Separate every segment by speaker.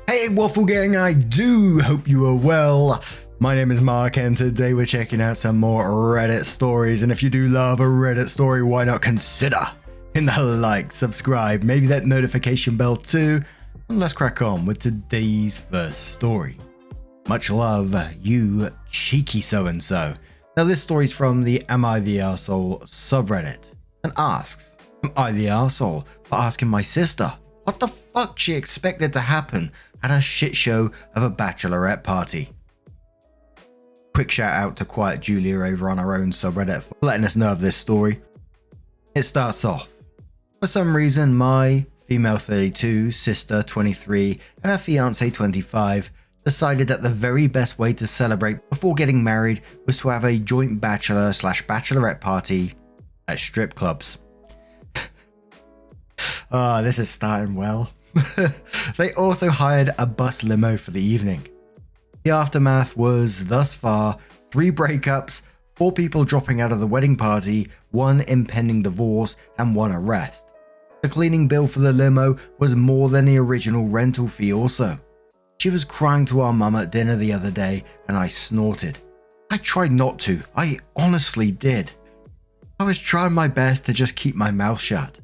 Speaker 1: Hey Waffle Gang, I do hope you are well. My name is Mark and today we're checking out some more Reddit stories, and if you do love a Reddit story, why not consider hitting the like, subscribe, maybe that notification bell too, and let's crack on with today's first story. Much love, you cheeky so-and-so. Now this story's from the Am I the Arsehole subreddit and asks, am I the arsehole for asking my sister what the fuck she expected to happen at a shit show of a bachelorette party? Quick shout out to Quiet Julia over on our own subreddit for letting us know of this story. It starts off, for some reason my female 32, sister 23 and her fiance 25 decided that the very best way to celebrate before getting married was to have a joint bachelor/bachelorette party at strip clubs. This is starting well. They also hired a bus limo for the evening. The aftermath was, thus far, 3 breakups, 4 people dropping out of the wedding party, 1 impending divorce, and 1 arrest. The cleaning bill for the limo was more than the original rental fee also. She was crying to our mum at dinner the other day, and I snorted. I tried not to, I honestly did. I was trying my best to just keep my mouth shut.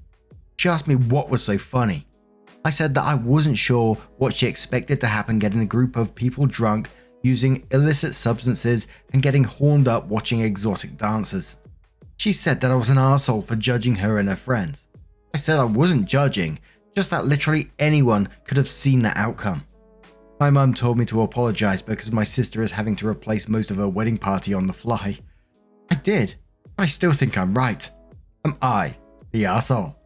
Speaker 1: She asked me what was so funny. I said that I wasn't sure what she expected to happen getting a group of people drunk, using illicit substances, and getting horned up watching exotic dancers. She said that I was an arsehole for judging her and her friends. I said I wasn't judging, just that literally anyone could have seen the outcome. My mum told me to apologize because my sister is having to replace most of her wedding party on the fly. I did, but I still think I'm right. Am I the arsehole?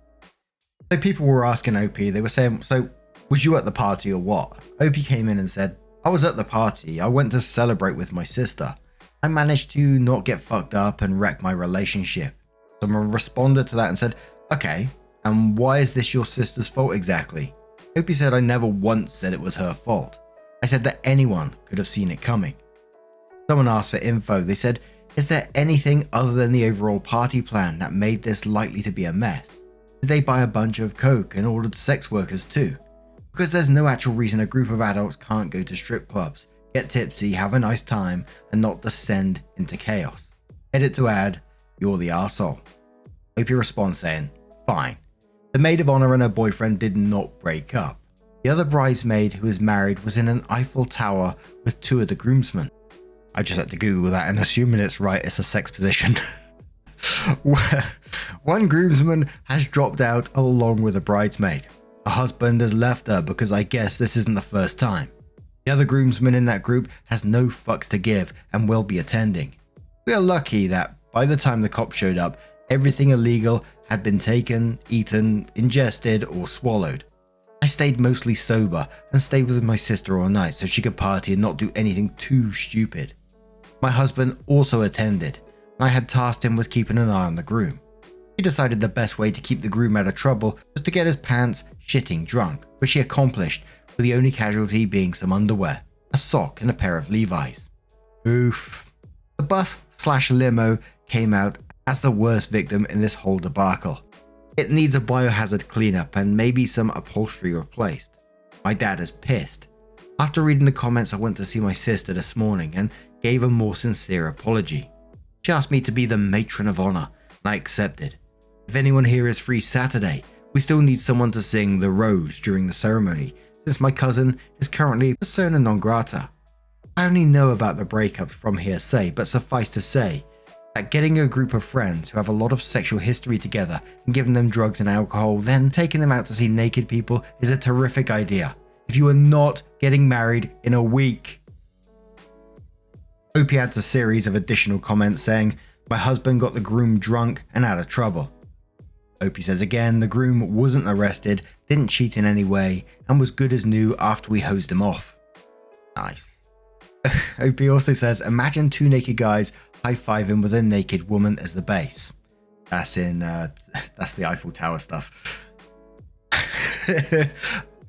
Speaker 1: So people were asking OP, they were saying, so was you at the party or what? OP came in and said, I was at the party, I went to celebrate with my sister. I managed to not get fucked up and wreck my relationship. Someone responded to that and said, okay, and why is this your sister's fault exactly? OP said I never once said it was her fault. I said that anyone could have seen it coming. Someone asked for info, they said, is there anything other than the overall party plan that made this likely to be a mess? Did they buy a bunch of coke and ordered sex workers too? Because there's no actual reason a group of adults can't go to strip clubs, get tipsy, have a nice time, and not descend into chaos. Edit to add, you're the arsehole. OP responds saying, fine. The maid of honor and her boyfriend did not break up. The other bridesmaid who was married was in an Eiffel Tower with 2 of the groomsmen. I just had to Google that and assuming it's right, it's a sex position. One groomsman has dropped out along with a bridesmaid. Her husband has left her because I guess this isn't the first time. The other groomsman in that group has no fucks to give and will be attending. We are lucky that by the time the cops showed up, everything illegal had been taken, eaten, ingested, or swallowed. I stayed mostly sober and stayed with my sister all night so she could party and not do anything too stupid. My husband also attended. I had tasked him with keeping an eye on the groom. He decided the best way to keep the groom out of trouble was to get his pants shitting drunk, which he accomplished, with the only casualty being some underwear, a sock and a pair of Levi's. Oof. The bus/limo came out as the worst victim in this whole debacle. It needs a biohazard cleanup and maybe some upholstery replaced. My dad is pissed. After reading the comments, I went to see my sister this morning and gave a more sincere apology. She asked me to be the matron of honor, and I accepted. If anyone here is free Saturday, we still need someone to sing The Rose during the ceremony, since my cousin is currently persona non grata. I only know about the breakups from hearsay, but suffice to say that getting a group of friends who have a lot of sexual history together and giving them drugs and alcohol, then taking them out to see naked people is a terrific idea. If you are not getting married in a week. OP adds a series of additional comments saying, my husband got the groom drunk and out of trouble. OP says again, the groom wasn't arrested, didn't cheat in any way, and was good as new after we hosed him off. Nice. OP also says, imagine 2 naked guys high-fiving with a naked woman as the base. That's the Eiffel Tower stuff.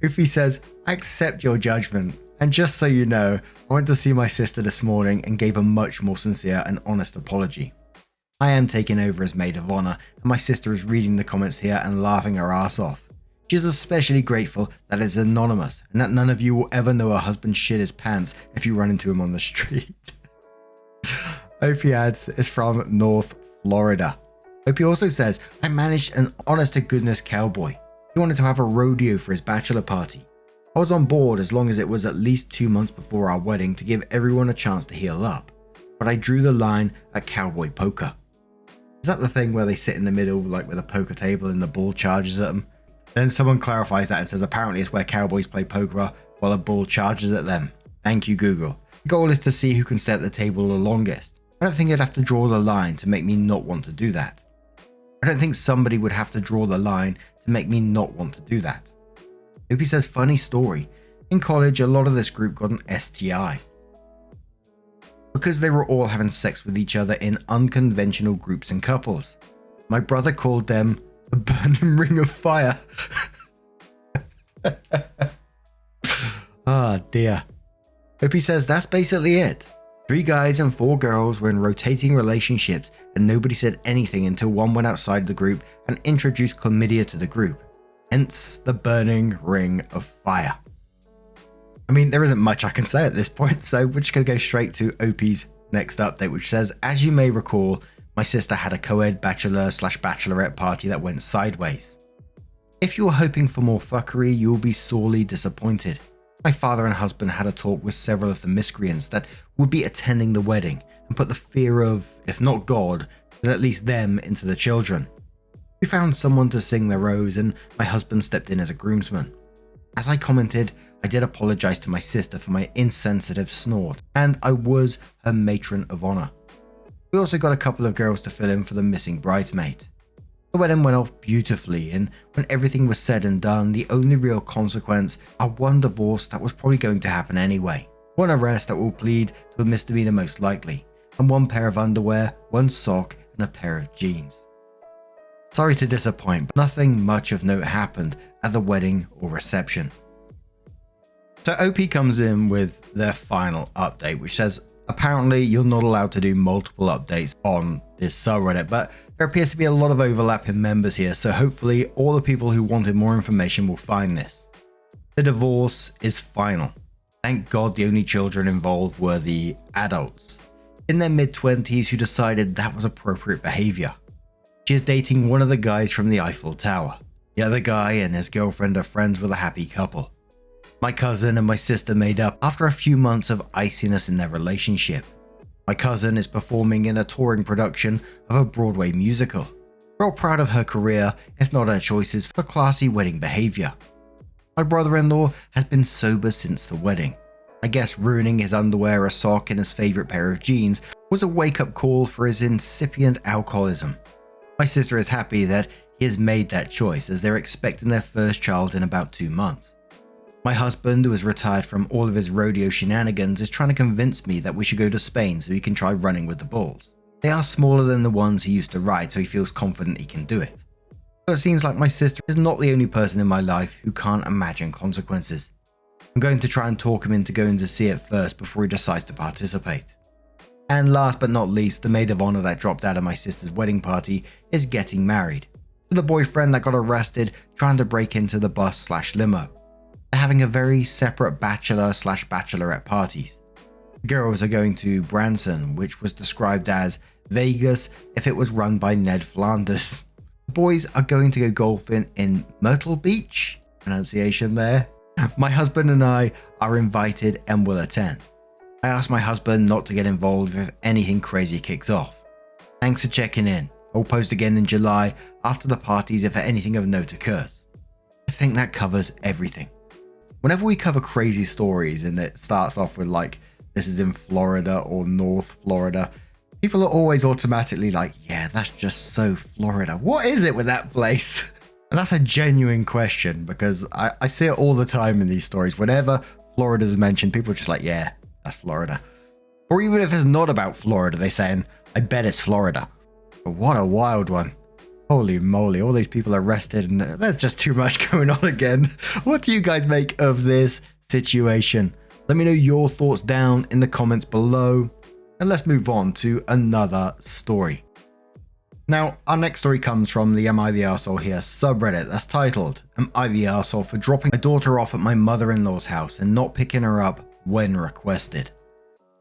Speaker 1: OP says, I accept your judgment. And just so you know, I went to see my sister this morning and gave a much more sincere and honest apology. I am taking over as maid of honor, and my sister is reading the comments here and laughing her ass off. She's especially grateful that it's anonymous and that none of you will ever know her husband shit his pants if you run into him on the street. Opie adds it's from North Florida. Opie also says, I managed an honest-to-goodness cowboy. He wanted to have a rodeo for his bachelor party. I was on board as long as it was at least 2 months before our wedding to give everyone a chance to heal up, but I drew the line at cowboy poker. Is that the thing where they sit in the middle like with a poker table and the bull charges at them? Then someone clarifies that and says apparently it's where cowboys play poker while a bull charges at them. Thank you, Google. The goal is to see who can stay at the table the longest. I don't think I'd have to draw the line to make me not want to do that. I don't think somebody would have to draw the line to make me not want to do that. Opie says, funny story. In college, a lot of this group got an STI. Because they were all having sex with each other in unconventional groups and couples. My brother called them a burning ring of fire. Ah, dear. Opie says that's basically it. 3 guys and 4 girls were in rotating relationships and nobody said anything until one went outside the group and introduced chlamydia to the group. Hence the burning ring of fire. I mean, there isn't much I can say at this point, so we're just going to go straight to Opie's next update, which says, as you may recall, my sister had a co-ed bachelor/bachelorette party that went sideways. If you were hoping for more fuckery, you'll be sorely disappointed. My father and husband had a talk with several of the miscreants that would be attending the wedding and put the fear of, if not God, then at least them into the children. We found someone to sing their rose and my husband stepped in as a groomsman. As I commented, I did apologize to my sister for my insensitive snort, and I was her matron of honor. We also got a couple of girls to fill in for the missing bridesmaid. The wedding went off beautifully, and when everything was said and done, the only real consequence are one divorce that was probably going to happen anyway, one arrest that will plead to a misdemeanor most likely, and 1 pair of underwear, 1 sock, and a pair of jeans. Sorry to disappoint, but nothing much of note happened at the wedding or reception. So OP comes in with their final update, which says, apparently you're not allowed to do multiple updates on this subreddit, but there appears to be a lot of overlap in members here, so hopefully all the people who wanted more information will find this. The divorce is final. Thank God the only children involved were the adults in their mid-20s who decided that was appropriate behavior. She is dating one of the guys from the Eiffel Tower. The other guy and his girlfriend are friends with a happy couple. My cousin and my sister made up after a few months of iciness in their relationship. My cousin is performing in a touring production of a Broadway musical. We're all proud of her career, if not her choices for classy wedding behavior. My brother-in-law has been sober since the wedding. I guess ruining his underwear, a sock, and his favorite pair of jeans was a wake-up call for his incipient alcoholism. My sister is happy that he has made that choice as they're expecting their first child in about 2 months. My husband, who is retired from all of his rodeo shenanigans, is trying to convince me that we should go to Spain so he can try running with the bulls. They are smaller than the ones he used to ride, so he feels confident he can do it. So it seems like my sister is not the only person in my life who can't imagine consequences. I'm going to try and talk him into going to see it first before he decides to participate. And last but not least, the maid of honor that dropped out of my sister's wedding party is getting married to the boyfriend that got arrested trying to break into the bus/limo. They're having a very separate bachelor/bachelorette parties. The girls are going to Branson, which was described as Vegas if it was run by Ned Flanders. The boys are going to go golfing in Myrtle Beach, pronunciation there. My husband and I are invited and will attend. I asked my husband not to get involved if anything crazy kicks off. Thanks for checking in. I'll post again in July after the parties if anything of note occurs. I think that covers everything. Whenever we cover crazy stories and it starts off with like, this is in Florida or North Florida, people are always automatically like, yeah, that's just so Florida. What is it with that place? And that's a genuine question because I see it all the time in these stories. Whenever Florida's mentioned, people are just like, yeah, that's Florida. Or even if it's not about Florida, they're saying, I bet it's Florida. But what a wild one. Holy moly, all these people arrested and there's just too much going on again. What do you guys make of this situation? Let me know your thoughts down in the comments below. And let's move on to another story. Now, our next story comes from the Am I the Arsehole Here subreddit that's titled, Am I the Arsehole for dropping my daughter off at my mother-in-law's house and not picking her up when requested?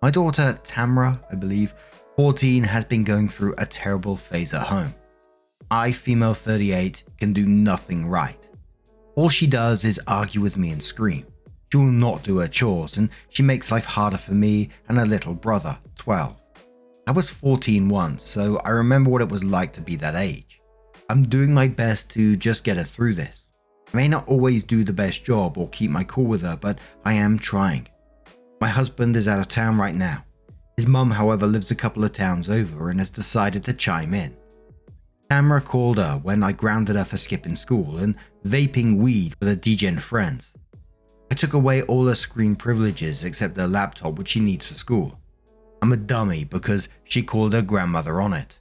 Speaker 1: My daughter, Tamra, I believe, 14, has been going through a terrible phase at home. I, female 38, can do nothing right. All she does is argue with me and scream. She will not do her chores, and she makes life harder for me and her little brother, 12. I was 14 once, so I remember what it was like to be that age. I'm doing my best to just get her through this. I may not always do the best job or keep my cool with her, but I am trying. My husband is out of town right now. His mum, however, lives a couple of towns over and has decided to chime in. Tamra called her when I grounded her for skipping school and vaping weed with her degen friends. I took away all her screen privileges except her laptop, which she needs for school. I'm a dummy because she called her grandmother on it.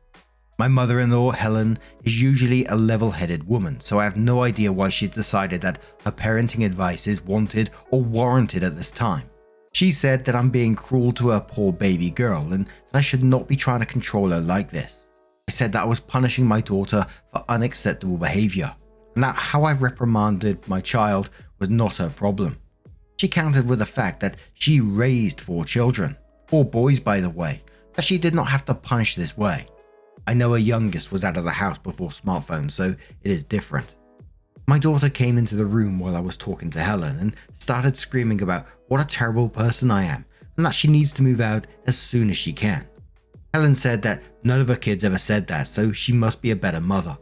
Speaker 1: My mother-in-law, Helen, is usually a level-headed woman, so I have no idea why she's decided that her parenting advice is wanted or warranted at this time. She said that I'm being cruel to her poor baby girl and that I should not be trying to control her like this. I said that I was punishing my daughter for unacceptable behavior, and that how I reprimanded my child was not her problem. She countered with the fact that she raised 4 children. 4 boys, by the way, that she did not have to punish this way. I know her youngest was out of the house before smartphones, so it is different. My daughter came into the room while I was talking to Helen and started screaming about what a terrible person I am and that she needs to move out as soon as she can. Helen said that none of her kids ever said that, so she must be a better mother.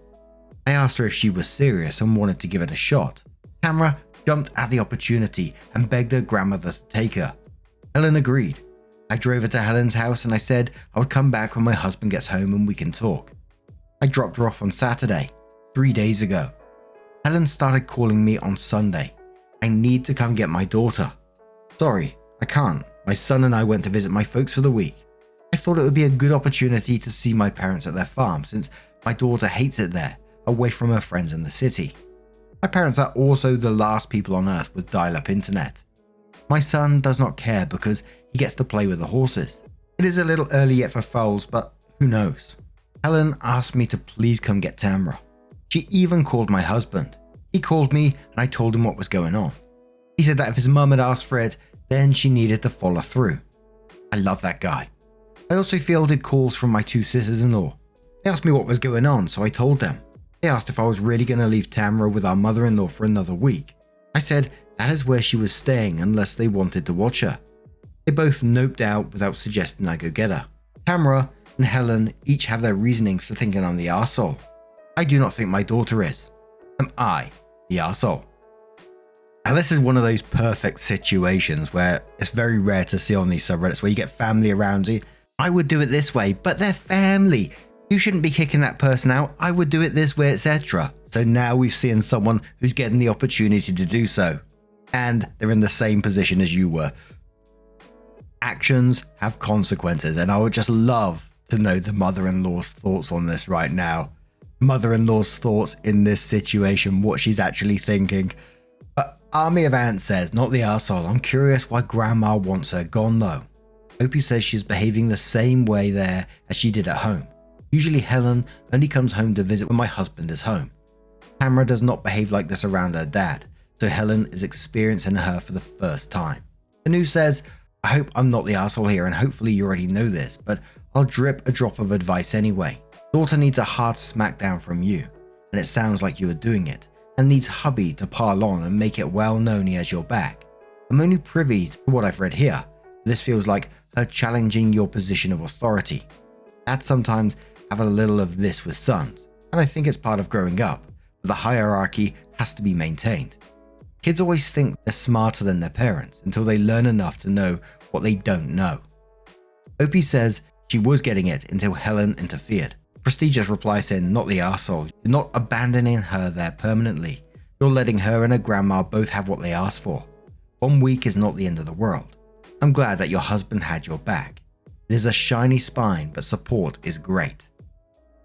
Speaker 1: I asked her if she was serious and wanted to give it a shot. Tamra jumped at the opportunity and begged her grandmother to take her. Helen agreed. I drove her to Helen's house and I said I would come back when my husband gets home and we can talk. I dropped her off on Saturday, 3 days ago. Helen started calling me on Sunday. I need to come get my daughter. Sorry, I can't. My son and I went to visit my folks for the week. I thought it would be a good opportunity to see my parents at their farm since my daughter hates it there, away from her friends in the city. My parents are also the last people on earth with dial-up internet. My son does not care because he gets to play with the horses. It is a little early yet for foals, but who knows? Helen asked me to please come get Tamra. She even called my husband. He called me and I told him what was going on. He said that if his mum had asked for it, then she needed to follow through. I love that guy. I also fielded calls from my 2 sisters-in-law. They asked me what was going on, so I told them. They asked if I was really going to leave Tamra with our mother-in-law for another week. I said that is where she was staying unless they wanted to watch her. They both noped out without suggesting I go get her. Tamra and Helen each have their reasonings for thinking I'm the arsehole. I do not think my daughter is. Am I the arsehole? Now this is one of those perfect situations where it's very rare to see on these subreddits where you get family around you. I would do it this way, but they're family. You shouldn't be kicking that person out. I would do it this way, etc. So now we've seen someone who's getting the opportunity to do so. And they're in the same position as you were. Actions have consequences, and I would just love to know the mother-in-law's thoughts on this right now. Mother-in-law's thoughts in this situation, what she's actually thinking. But Army of Ants says, not the arsehole. I'm curious why grandma wants her gone though. Opie says she's behaving the same way there as she did at home. Usually Helen only comes home to visit when my husband is home. Tamra does not behave like this around her dad, so Helen is experiencing her for the first time. The news says, I hope I'm not the arsehole here and hopefully you already know this, but I'll drip a drop of advice anyway. Daughter needs a hard smackdown from you, and it sounds like you are doing it, and needs hubby to pile on and make it well known he has your back. I'm only privy to what I've read here. This feels like her challenging your position of authority. Dads sometimes have a little of this with sons, and I think it's part of growing up, but the hierarchy has to be maintained. Kids always think they're smarter than their parents until they learn enough to know what they don't know. Opie says she was getting it until Helen interfered. Prestigious replies saying, not the arsehole. You're not abandoning her there permanently. You're letting her and her grandma both have what they asked for. 1 week is not the end of the world. I'm glad that your husband had your back. It is a shiny spine, but support is great.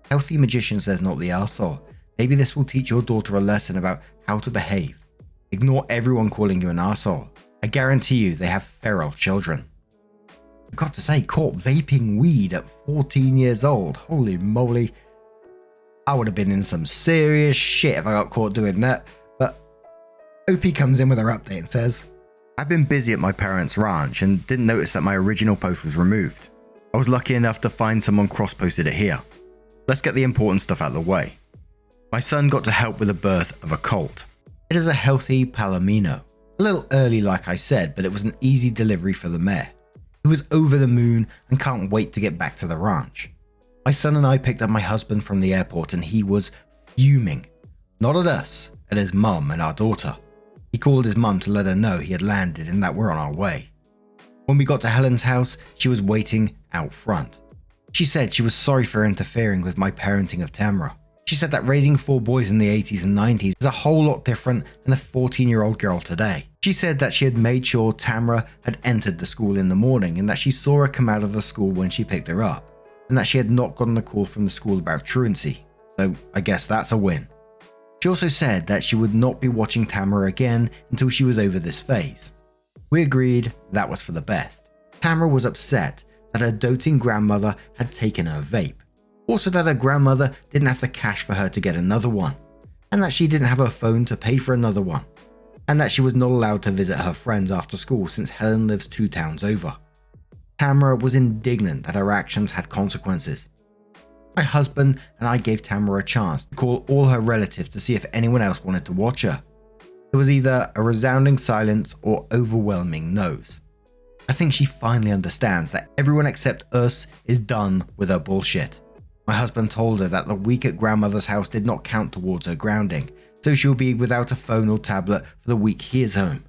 Speaker 1: Healthy Magician says, not the arsehole. Maybe this will teach your daughter a lesson about how to behave. Ignore everyone calling you an arsehole. I guarantee you they have feral children. I've got to say, caught vaping weed at 14 years old. Holy moly. I would have been in some serious shit if I got caught doing that. But OP comes in with her update and says, I've been busy at my parents' ranch and didn't notice that my original post was removed. I was lucky enough to find someone cross-posted it here. Let's get the important stuff out of the way. My son got to help with the birth of a colt. It is a healthy Palomino. A little early like I said, but it was an easy delivery for the mare. He was over the moon and can't wait to get back to the ranch. My son and I picked up my husband from the airport and he was fuming. Not at us, at his mum and our daughter. He called his mum to let her know he had landed and that we're on our way. When we got to Helen's house, she was waiting out front. She said she was sorry for interfering with my parenting of Tamra. She said that raising 4 boys in the 80s and 90s is a whole lot different than a 14-year-old girl today. She said that she had made sure Tamra had entered the school in the morning and that she saw her come out of the school when she picked her up, and that she had not gotten a call from the school about truancy. So I guess that's a win. She also said that she would not be watching Tamra again until she was over this phase. We agreed that was for the best. Tamra was upset that her doting grandmother had taken her vape. Also that her grandmother didn't have to cash for her to get another one, and that she didn't have her phone to pay for another one, and that she was not allowed to visit her friends after school since Helen lives 2 towns over. Tamra was indignant that her actions had consequences. My husband and I gave Tamra a chance to call all her relatives to see if anyone else wanted to watch her. There was either a resounding silence or overwhelming no's. I think she finally understands that everyone except us is done with her bullshit. My husband told her that the week at grandmother's house did not count towards her grounding, so she'll be without a phone or tablet for the week he is home.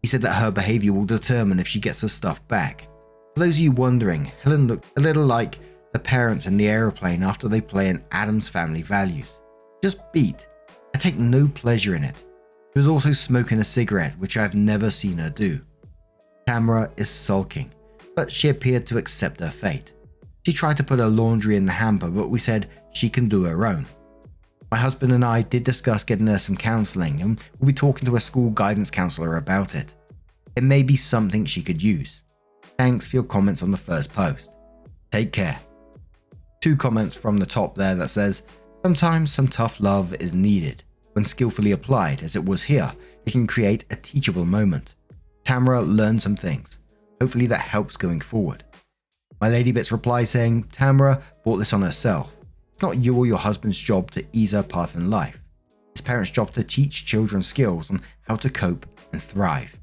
Speaker 1: He said that her behavior will determine if she gets her stuff back. For those of you wondering, Helen looked a little like the parents in the aeroplane after they play in Addams Family Values. Just beat. I take no pleasure in it. She was also smoking a cigarette, which I have never seen her do. Tamra is sulking, but she appeared to accept her fate. She tried to put her laundry in the hamper, but we said she can do her own. My husband and I did discuss getting her some counselling, and we'll be talking to a school guidance counsellor about it. It may be something she could use. Thanks for your comments on the first post. Take care. 2 comments from the top there that says, sometimes some tough love is needed. When skillfully applied, as it was here, it can create a teachable moment. Tamra learned some things. Hopefully that helps going forward. My Lady Bits reply saying, Tamra brought this on herself. It's not you or your husband's job to ease her path in life. It's parents' job to teach children skills on how to cope and thrive.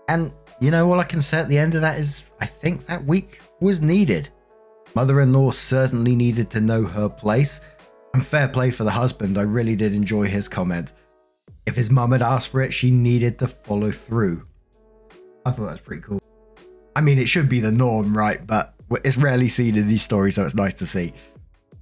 Speaker 1: And you know, all I can say at the end of that is, I think that week was needed. Mother-in-law certainly needed to know her place. And fair play for the husband, I really did enjoy his comment. If his mum had asked for it, she needed to follow through. I thought that was pretty cool. I mean, it should be the norm, right? But it's rarely seen in these stories, so it's nice to see.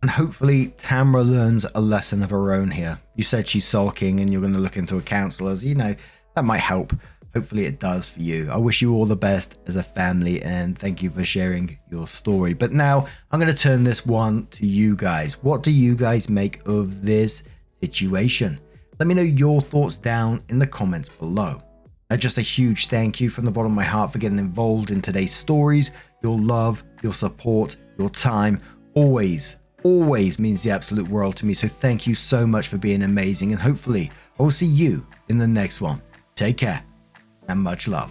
Speaker 1: And hopefully Tamra learns a lesson of her own here. You said she's sulking and you're going to look into a counsellor. You know, that might help. Hopefully it does for you. I wish you all the best as a family and thank you for sharing your story. But now I'm going to turn this one to you guys. What do you guys make of this situation? Let me know your thoughts down in the comments below. Just a huge thank you from the bottom of my heart for getting involved in today's stories. Your love, your support, your time always means the absolute world to me. So thank you so much for being amazing, and hopefully I will see you in the next one. Take care and much love.